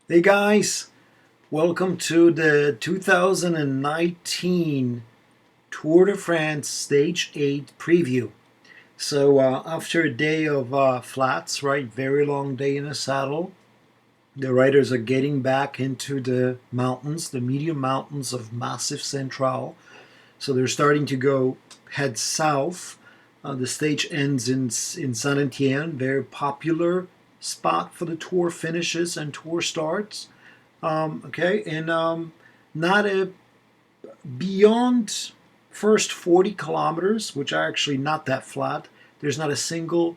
Hey guys, welcome to the 2019 Tour de France Stage 8 preview. So, after a day of flats, right, very long day in the saddle, the riders are getting back into the mountains, the medium mountains of Massif Central. So, they're starting to go head south. The stage ends in St Etienne, very popular spot for the tour finishes and tour starts. Okay, and not a beyond first 40 kilometers, which are actually not that flat. There's not a single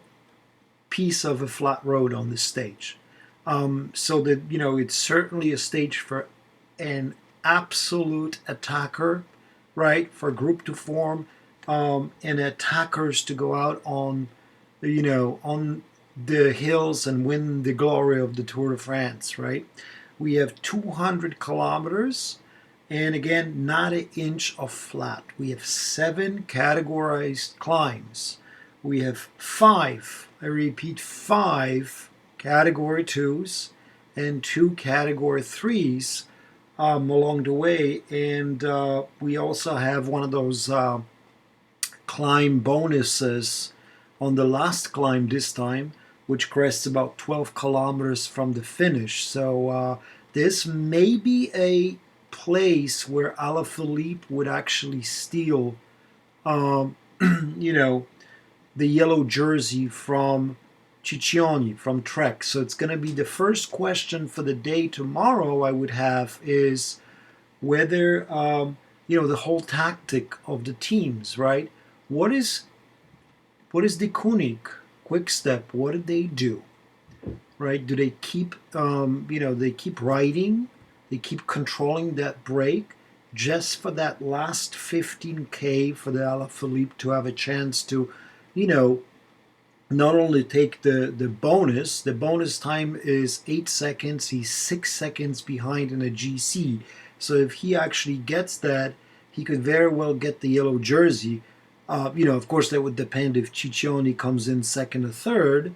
piece of a flat road on this stage. So that it's certainly a stage for an absolute attacker, right? For a group to form and attackers to go out on the hills and win the glory of the Tour de France, right? We have 200 kilometers, and again, not an inch of flat. We have 7 categorized climbs. We have 5, I repeat, 5 category 2s and 2 category 3s along the way. And we also have one of those climb bonuses on the last climb this time, which crests about 12 kilometers from the finish. So this may be a place where Alaphilippe would actually steal, um, you know, the yellow jersey from Ciccione, from Trek. So it's going to be the first question for the day tomorrow. I would have is whether the whole tactic of the teams, right? What is the Kunik quick step? What did they do? Right? Do they keep they keep riding, they keep controlling that break just for that last 15K for the Alaphilippe to have a chance to, you know, not only take the bonus. The bonus time is 8 seconds. He's 6 seconds behind in a GC. So if he actually gets that, he could very well get the yellow jersey. Of course, that would depend if Ciccione comes in second or third,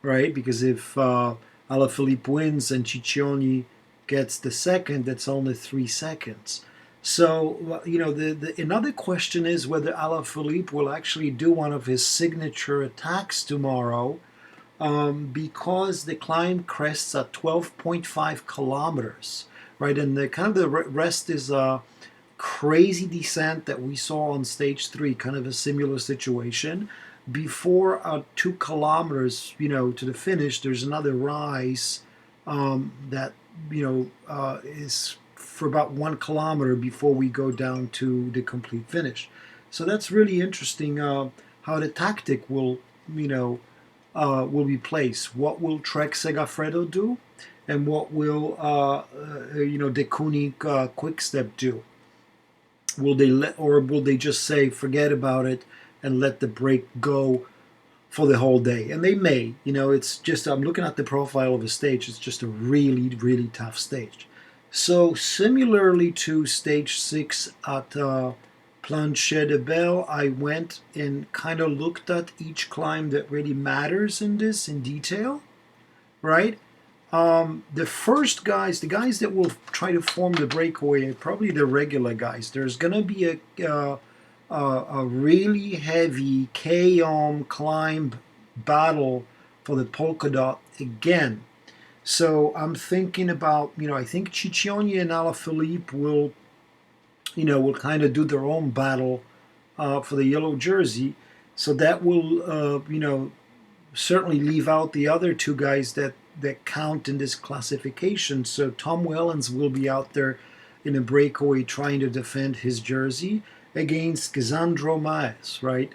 right? Because if Alaphilippe wins and Ciccione gets the second, that's only 3 seconds. So, the another question is whether Alaphilippe will actually do one of his signature attacks tomorrow, because the climb crests at 12.5 kilometers, right? And the kind of the rest is a crazy descent that we saw on stage 3, kind of a similar situation. Before 2 kilometers, to the finish, there's another rise that is for about 1 kilometer before we go down to the complete finish. So that's really interesting how the tactic will be placed. What will Trek Segafredo do, and what will De Kooning Quickstep do? Will they will they just say forget about it and let the break go for the whole day? And they may. It's just I'm looking at the profile of a stage. It's just a really, really tough stage. So similarly to stage 6 at Plancher de Belle, I went and kind of looked at each climb that really matters in this in detail, right? The first guys, the guys that will try to form the breakaway, are probably the regular guys. There's going to be a really heavy K-Ohm climb battle for the polka dot again. So I'm thinking about, I think Ciccione and Alaphilippe will kind of do their own battle for the yellow jersey. So that will, certainly leave out the other 2 guys that count in this classification. So Tom Wellens will be out there in a breakaway trying to defend his jersey against Xandro Maes, right?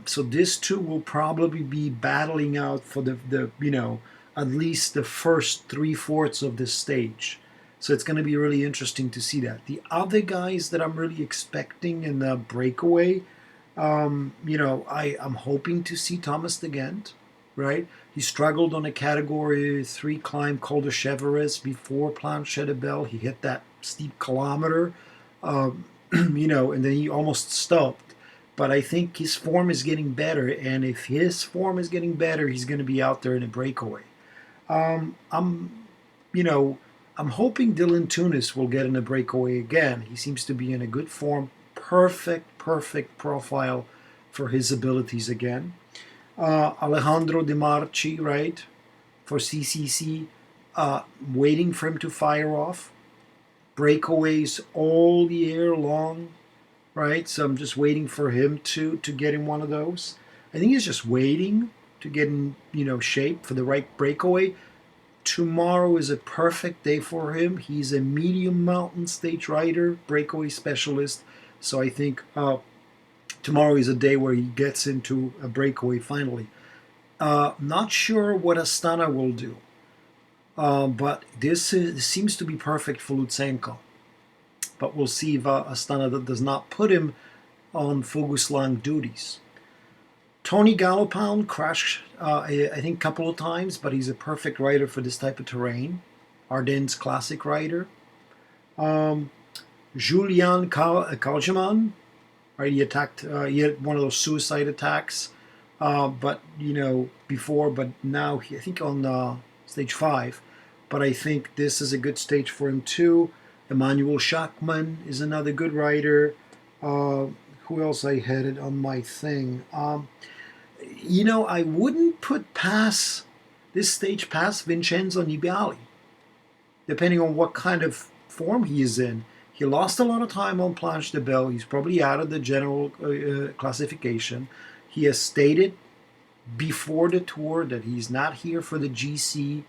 So these 2 will probably be battling out for the at least the first 3/4 of this stage. So it's going to be really interesting to see that. The other guys that I'm really expecting in the breakaway, I'm hoping to see Thomas de Gent, right? He struggled on a category 3 climb called the Jailleres before Plancher de Belle. He hit that steep kilometer, and then he almost stopped. But I think his form is getting better, and if his form is getting better, he's going to be out there in a breakaway. I'm you know, I'm hoping Dylan Tunis will get in a breakaway again. He seems to be in a good form. Perfect profile for his abilities again. Alejandro De Marchi, right, for CCC, waiting for him to fire off. Breakaways all year long, right? So I'm just waiting for him to get in one of those. I think he's just waiting to get in, shape for the right breakaway. Tomorrow is a perfect day for him. He's a medium mountain stage rider, breakaway specialist. So I think tomorrow is a day where he gets into a breakaway finally. Not sure what Astana will do, but this seems to be perfect for Lutsenko. But we'll see if Astana does not put him on Foguslang duties. Tony Gallopin crashed, I think, a couple of times, but he's a perfect rider for this type of terrain. Ardennes classic rider. Julian Kaljaman, right? He attacked. He had one of those suicide attacks, but before, but now I think on stage 5. But I think this is a good stage for him too. Emmanuel Schachmann is another good rider. Who else I had it on my thing? I wouldn't put this stage past Vincenzo Nibali, depending on what kind of form he is in. He lost a lot of time on Planche de Belle. He's probably out of the general classification. He has stated before the tour that he's not here for the GC,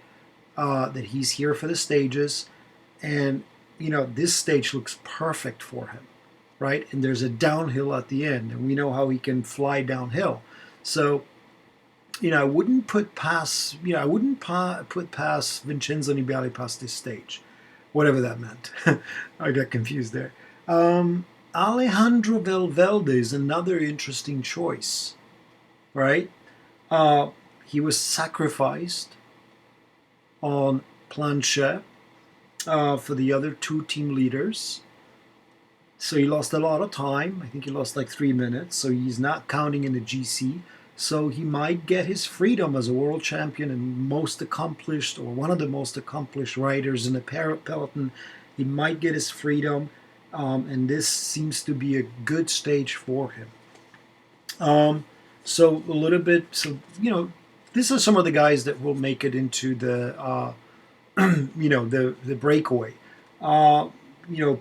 that he's here for the stages. And, this stage looks perfect for him, right? And there's a downhill at the end, and we know how he can fly downhill. So, I wouldn't put past Vincenzo Nibali past this stage, whatever that meant. I got confused there. Alejandro Valverde is another interesting choice, right? He was sacrificed on Planche for the other two team leaders. So he lost a lot of time. I think he lost like 3 minutes. So he's not counting in the GC. So he might get his freedom as a world champion and most accomplished, or one of the most accomplished riders in the peloton. He might get his freedom, and this seems to be a good stage for him. So a little bit. So these are some of the guys that will make it into the the breakaway.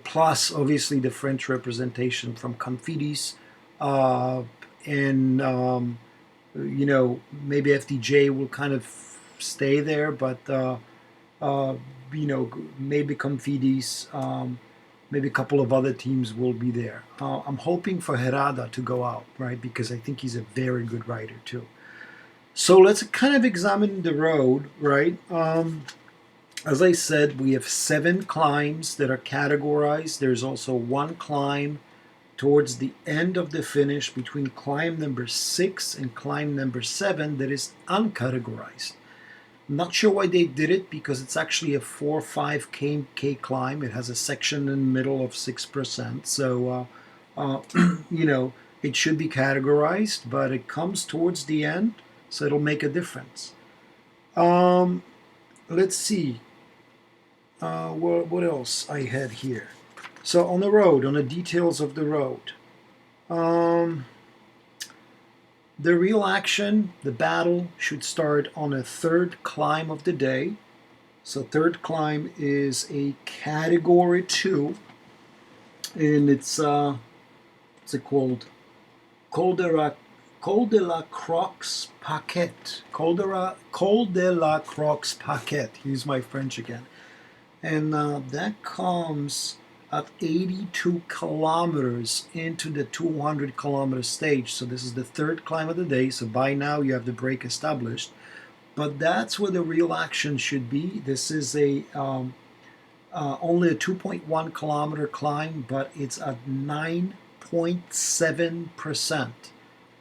Plus obviously the French representation from Confidis, and maybe FDJ will kind of stay there, but maybe Confidis, maybe a couple of other teams will be there. I'm hoping for Herrada to go out, right, because I think he's a very good rider too. So let's kind of examine the road, right? As I said, we have 7 climbs that are categorized. There's also one climb towards the end of the finish between climb number 6 and climb number 7 that is uncategorized. I'm not sure why they did it, because it's actually a 4 or 5K climb. It has a section in the middle of 6%. So, it should be categorized, but it comes towards the end, so it'll make a difference. Let's see. What else I had here? So on the road, on the details of the road, the real action, the battle, should start on a 3rd climb of the day. So 3rd climb is a category 2, and it's what's it called? Col de la Croix Paquet. Col de la Croix Paquet. Use my French again. And that comes at 82 kilometers into the 200 kilometer stage. So this is the 3rd climb of the day. So by now you have the break established. But that's where the real action should be. This is a only a 2.1 kilometer climb, but it's at 9.7%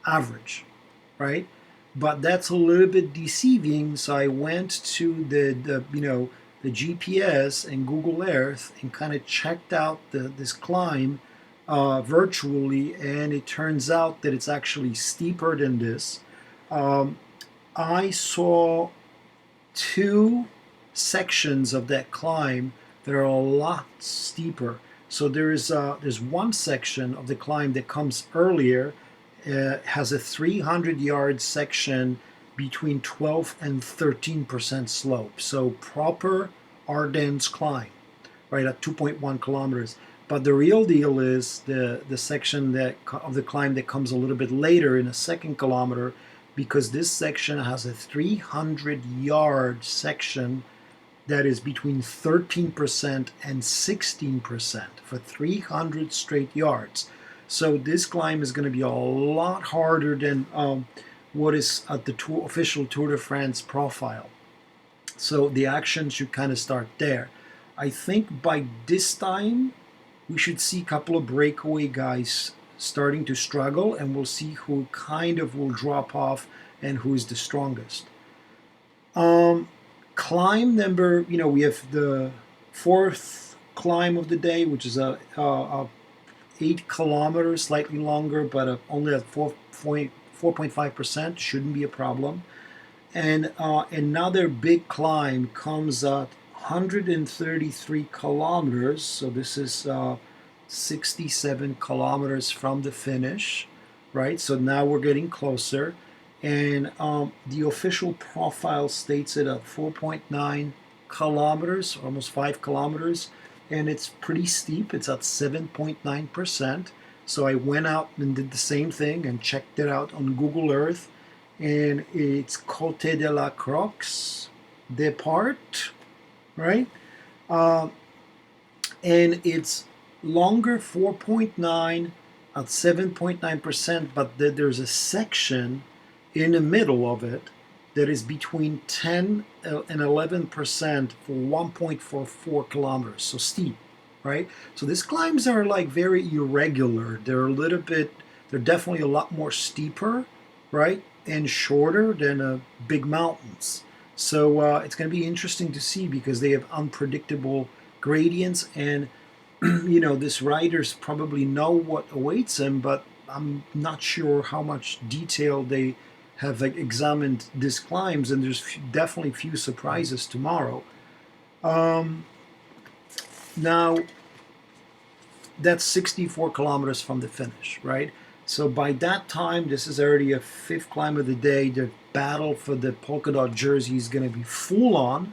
average, right? But that's a little bit deceiving. So I went to the GPS and Google Earth and kind of checked out this climb virtually, and it turns out that it's actually steeper than this. I saw 2 sections of that climb that are a lot steeper. So there's one section of the climb that comes earlier, has a 300-yard section between 12 and 13% slope. So proper Ardennes climb, right, at 2.1 kilometers. But the real deal is the section that of the climb that comes a little bit later in a second kilometer, because this section has a 300-yard section that is between 13% and 16% for 300 straight yards. So this climb is going to be a lot harder than what is at the official Tour de France profile. So the action should kind of start there. I think by this time, we should see a couple of breakaway guys starting to struggle, and we'll see who kind of will drop off and who is the strongest. Climb number, we have the fourth climb of the day, which is a 8 kilometers, slightly longer, but only at 4.5%, shouldn't be a problem. And another big climb comes at 133 kilometers, so this is 67 kilometers from the finish, right? So now we're getting closer. And the official profile states it at 4.9 kilometers, almost 5 kilometers, and it's pretty steep. It's at 7.9%. So I went out and did the same thing and checked it out on Google Earth, and it's Cote de la Croix Depart, right? And it's longer, 4.9 at 7.9%, but there's a section in the middle of it that is between 10 and 11% for 1.44 kilometers, so steep, right? So these climbs are like very irregular. They're definitely a lot more steeper, right, and shorter than big mountains. So it's going to be interesting to see because they have unpredictable gradients, and these riders probably know what awaits them, but I'm not sure how much detail they have examined these climbs, and there's definitely few surprises tomorrow. Now, that's 64 kilometers from the finish, right? So by that time, this is already a fifth climb of the day. The battle for the polka dot jersey is going to be full on,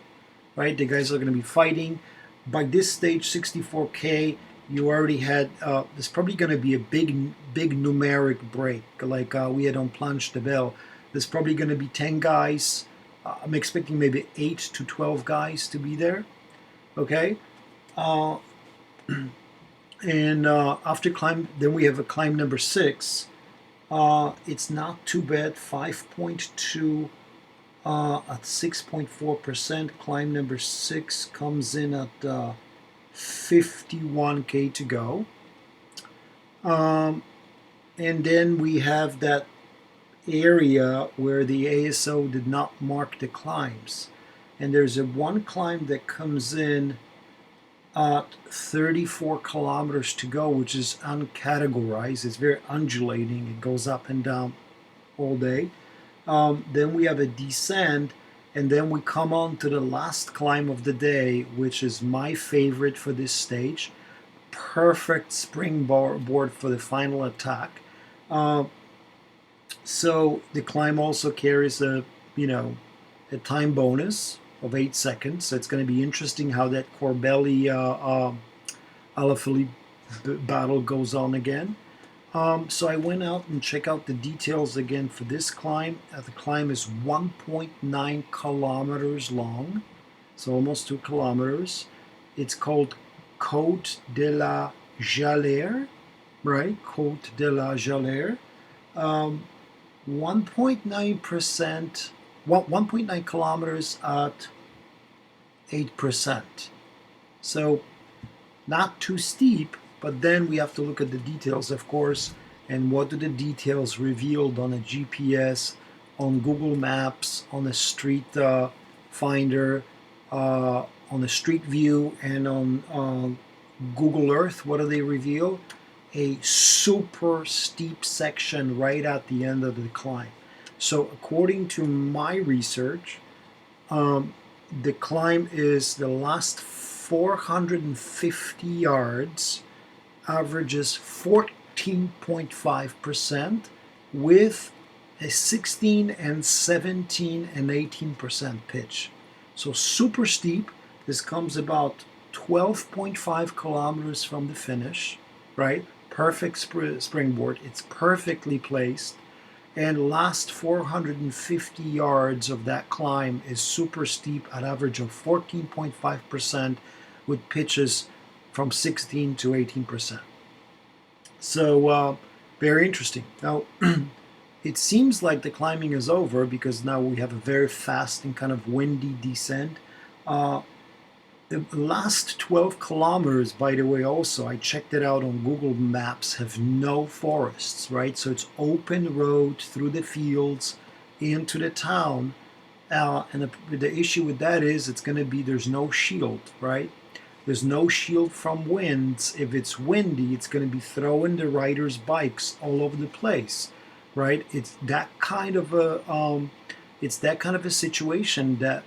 right? The guys are going to be fighting. By this stage, 64K, you already had, there's probably going to be a big numeric break, like we had on Planche de Belle. There's probably going to be 10 guys. I'm expecting maybe 8 to 12 guys to be there, okay? And after climb, then we have a climb number 6. It's not too bad, 5.2 at 6.4%. Climb number 6 comes in at 51K to go. And then we have that area where the ASO did not mark the climbs. And there's one climb that comes in at 34 kilometers to go, which is uncategorized. It's very undulating. It goes up and down all day. Then we have a descent, and then we come on to the last climb of the day, which is my favorite for this stage. Perfect springboard for the final attack. So the climb also carries a time bonus of 8 seconds. So it's going to be interesting how that Corbelli Alaphilippe battle goes on again. So I went out and checked out the details again for this climb. The climb is 1.9 kilometers long, so almost 2 kilometers. It's called Cote de la Jailleres, right? Cote de la Jailleres. 1.9%, 1.9 kilometers at 8%. So not too steep, but then we have to look at the details, of course, and what do the details revealed on a GPS, on Google Maps, on a street finder, on a street view, and on Google Earth. What do they reveal? A super steep section right at the end of the climb. So according to my research, The climb is the last 450 yards, averages 14.5% with a 16 and 17 and 18% pitch. So super steep. This comes about 12.5 kilometers from the finish, right? Perfect springboard. It's perfectly placed. And last 450 yards of that climb is super steep at average of 14.5% with pitches from 16 to 18%. So very interesting. Now, it seems like the climbing is over because now we have a very fast and kind of windy descent. The last 12 kilometers, by the way, also, I checked it out on Google Maps, have no forests, right? So it's open road through the fields into the town. And the issue with that is it's going to be there's no shield, right? There's no shield from winds. If it's windy, it's going to be throwing the riders' bikes all over the place, right? It's that kind of a situation that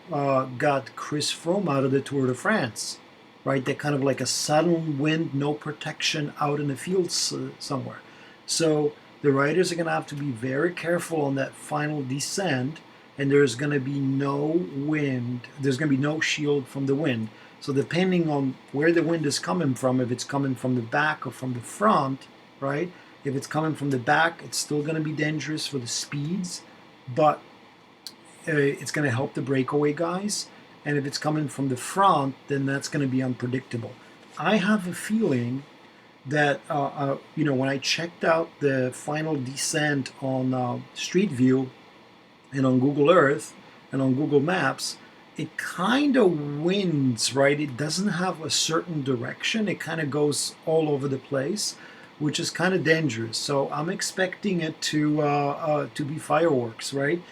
got Chris Froome out of the Tour de France, right? That kind of like a sudden wind, no protection out in the fields somewhere. So the riders are going to have to be very careful on that final descent, and there's going to be no wind. There's going to be no shield from the wind. So depending on where the wind is coming from, if it's coming from the back or from the front, right? If it's coming from the back, it's still going to be dangerous for the speeds, but it's going to help the breakaway guys. And if it's coming from the front, then that's going to be unpredictable. I have a feeling that, when I checked out the final descent on Street View and on Google Earth and on Google Maps, it kind of winds, right? It doesn't have a certain direction. It kind of goes all over the place, which is kind of dangerous. So I'm expecting it to be fireworks, right?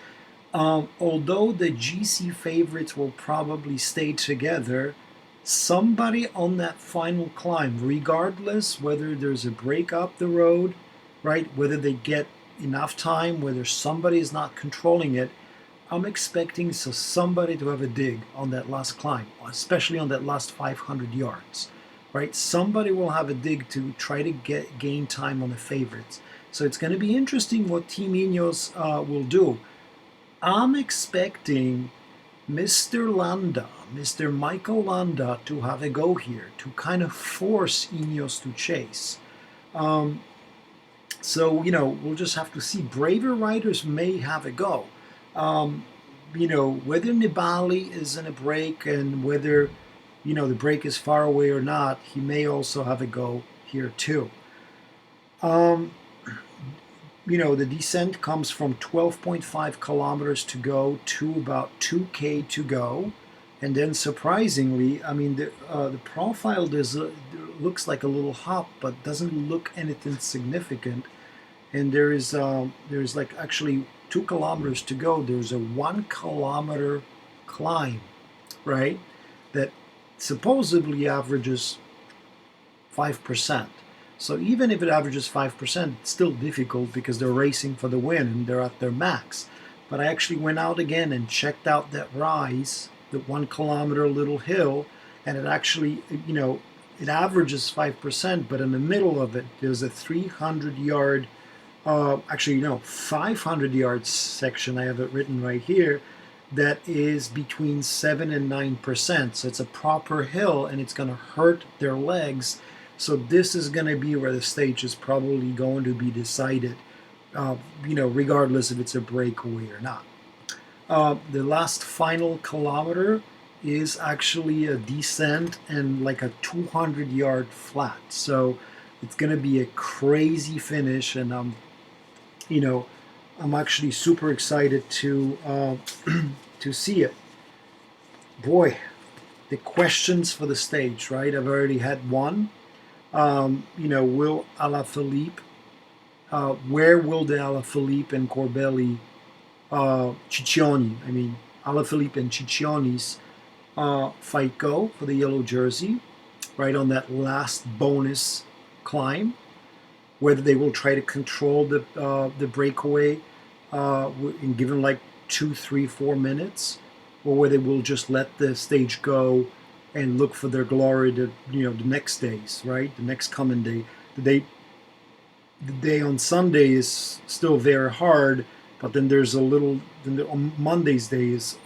Although the GC favorites will probably stay together, somebody on that final climb, regardless whether there's a break up the road, right? Whether they get enough time, whether somebody is not controlling it, I'm expecting somebody to have a dig on that last climb, especially on that last 500 yards, right? Somebody will have a dig to try to gain time on the favorites. So it's going to be interesting what Team Ineos will do. I'm expecting Mr. Landa, Mr. Michael Landa, to have a go here, to kind of force Ineos to chase. So, we'll just have to see. Braver riders may have a go. Whether Nibali is in a break and whether, the break is far away or not, he may also have a go here too. The descent comes from 12.5 kilometers to go to about 2K to go. And then surprisingly, the profile looks like a little hop, but doesn't look anything significant. And there's like actually 2 kilometers to go. There's a 1 kilometer climb, right? That supposedly averages 5%. So even if it averages 5%, it's still difficult because they're racing for the win and they're at their max. But I actually went out again and checked out that rise, the 1 kilometer little hill, and it actually, it averages 5%, but in the middle of it, there's a 300 yard, 500 yards section, I have it written right here, that is between 7 and 9%. So it's a proper hill and it's going to hurt their legs. So this is going to be where the stage is probably going to be decided, regardless if it's a breakaway or not. The last final kilometer is actually a descent and like a 200-yard flat. So it's going to be a crazy finish, and I'm actually super excited to to see it. Boy, the questions for the stage, right? I've already had one. Will Alaphilippe, where will the Alaphilippe and Corbelli, Ciccioni, Alaphilippe and Ciccioni's fight go for the yellow jersey, right on that last bonus climb? Whether they will try to control the breakaway and give them like 2, 3, 4 minutes, or whether we'll just let the stage go and look for their glory the next days, right? The next coming day. The day on Sunday is still very hard, but then there's a little. Then on Monday's day is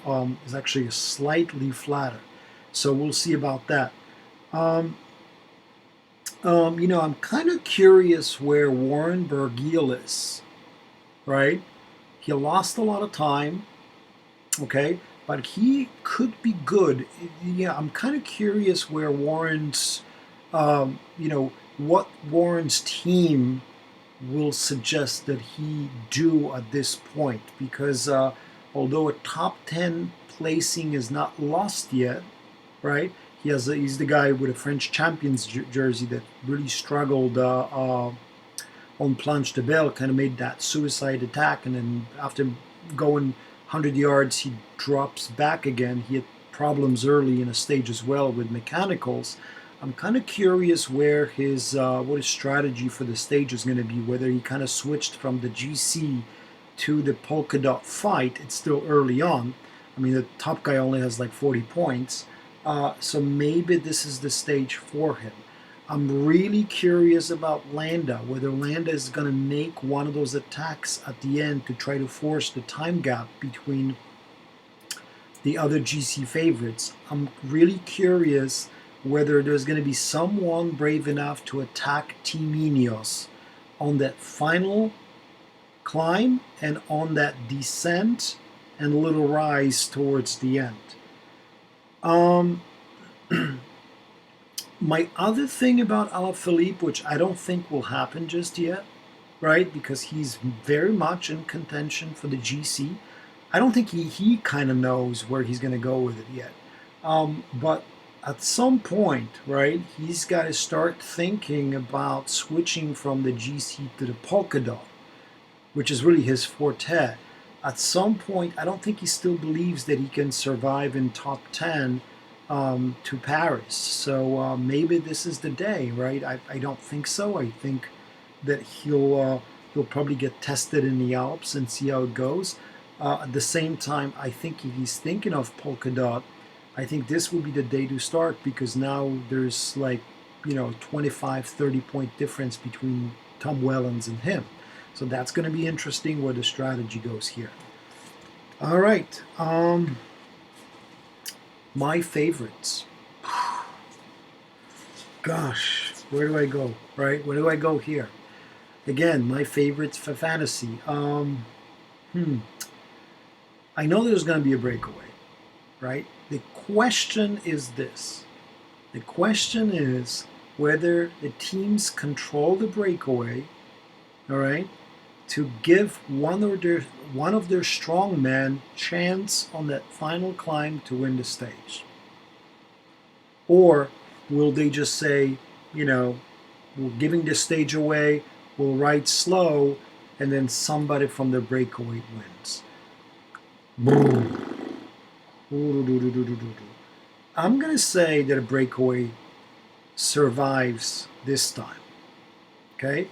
actually slightly flatter, so we'll see about that. Um, I'm kind of curious where Warren Bergiel is, right? He lost a lot of time, okay, but he could be good. Yeah, I'm kind of curious where Warren's, what Warren's team will suggest that he do at this point, because although a top 10 placing is not lost yet, right? He's the guy with a French champions jersey that really struggled on Planche de Belle, kind of made that suicide attack, and then after going 100 yards, he drops back again. He had problems early in a stage as well with mechanicals. I'm kind of curious where what his strategy for the stage is going to be, whether he kind of switched from the GC to the polka dot fight. It's still early on. I mean, the top guy only has like 40 points. So maybe this is the stage for him. I'm really curious about Landa, whether Landa is going to make one of those attacks at the end to try to force the time gap between the other GC favorites. I'm really curious whether there's going to be someone brave enough to attack Team Ineos on that final climb and on that descent and little rise towards the end. My other thing about Alaphilippe, which I don't think will happen just yet, right, because he's very much in contention for the GC. I don't think he kind of knows where he's going to go with it yet. But at some point, right, he's got to start thinking about switching from the GC to the polka dot, which is really his forte. At some point, I don't think he still believes that he can survive in top 10 to Paris. So maybe this is the day, right? I don't think so. I think that he'll probably get tested in the Alps and see how it goes. At the same time, I think if he's thinking of polka dot, I think this will be the day to start, because now there's 25, 30 point difference between Tom Wellens and him. So that's going to be interesting where the strategy goes here. All right. My favorites. Gosh, where do I go? Right? Where do I go here? Again, my favorites for fantasy. I know there's going to be a breakaway, right? The question is this. The question is whether the teams control the breakaway, all right, to give one of their strong men chance on that final climb to win the stage. Or will they just say, we're giving the stage away, we'll ride slow, and then somebody from the breakaway wins. I'm going to say that a breakaway survives this time. Okay?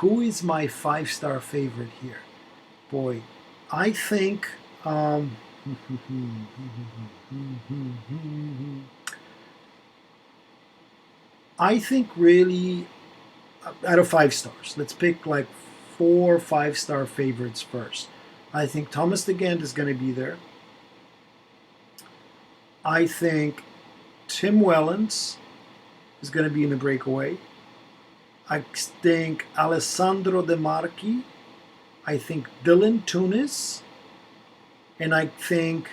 Who is my 5-star favorite here? Boy, I think really out of 5 stars. Let's pick like 4 5-star favorites first. I think Thomas de Gendt is going to be there. I think Tim Wellens is going to be in the breakaway. I think Alessandro De Marchi. I think Dylan Tunis. And I think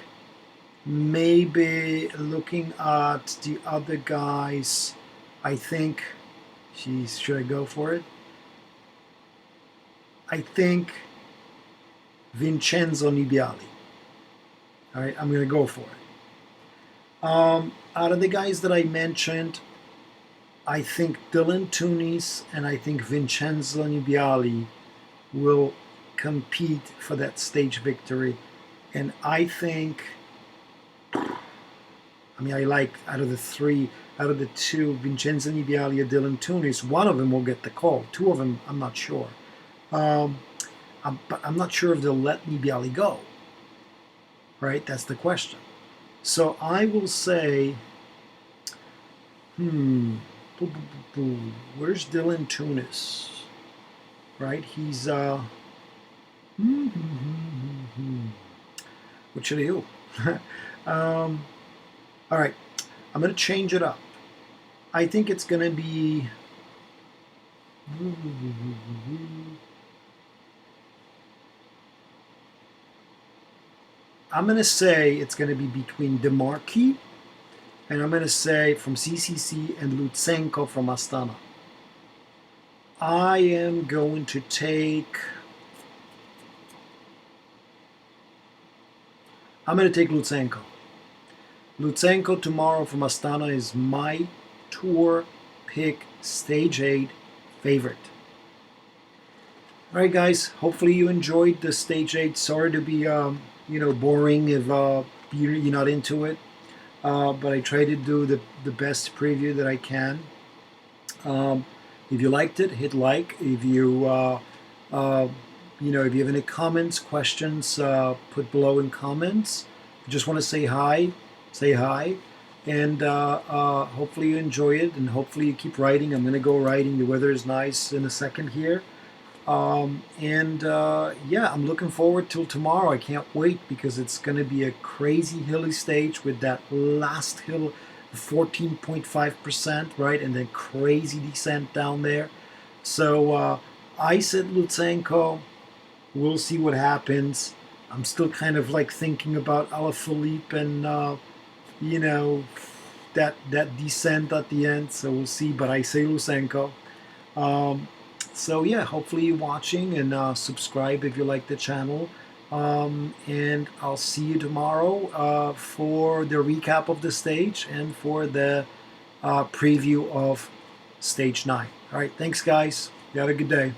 maybe looking at the other guys, I think, should I go for it? I think Vincenzo Nibali. All right, I'm going to go for it. Out of the guys that I mentioned, I think Dylan Tunis and I think Vincenzo Nibali will compete for that stage victory. And I think, I like out of the two, Vincenzo Nibali and Dylan Tunis, one of them will get the call. 2 of them, I'm not sure. But I'm not sure if they'll let Nibali go. right? That's the question. So I will say, where's Dylan Tunis? Right? He's what should I do? All right, I'm gonna change it up. I think it's gonna be. I'm gonna say it's gonna be between Demarki and I'm gonna say from CCC and Lutsenko from Astana. I am going to take. I'm going to take Lutsenko. Lutsenko tomorrow from Astana is my tour pick stage 8 favorite. All right, guys. Hopefully you enjoyed the stage 8. Sorry to be boring if you're not into it, but I try to do the best preview that I can. If you liked it, hit like. If you if you have any comments, questions, put below in comments. If you just want to say hi, say hi. And hopefully you enjoy it, and hopefully you keep riding. I'm going to go riding. The weather is nice in a second here. Yeah, I'm looking forward till tomorrow. I can't wait because it's going to be a crazy hilly stage with that last hill, 14.5%, right? And then crazy descent down there. So I said Lutsenko. We'll see what happens. I'm still kind of like thinking about Alaphilippe and that descent at the end. So we'll see. But I say Lutsenko. So yeah, hopefully you're watching and subscribe if you like the channel. And I'll see you tomorrow for the recap of the stage and for the preview of stage 9. All right, thanks guys. You have a good day.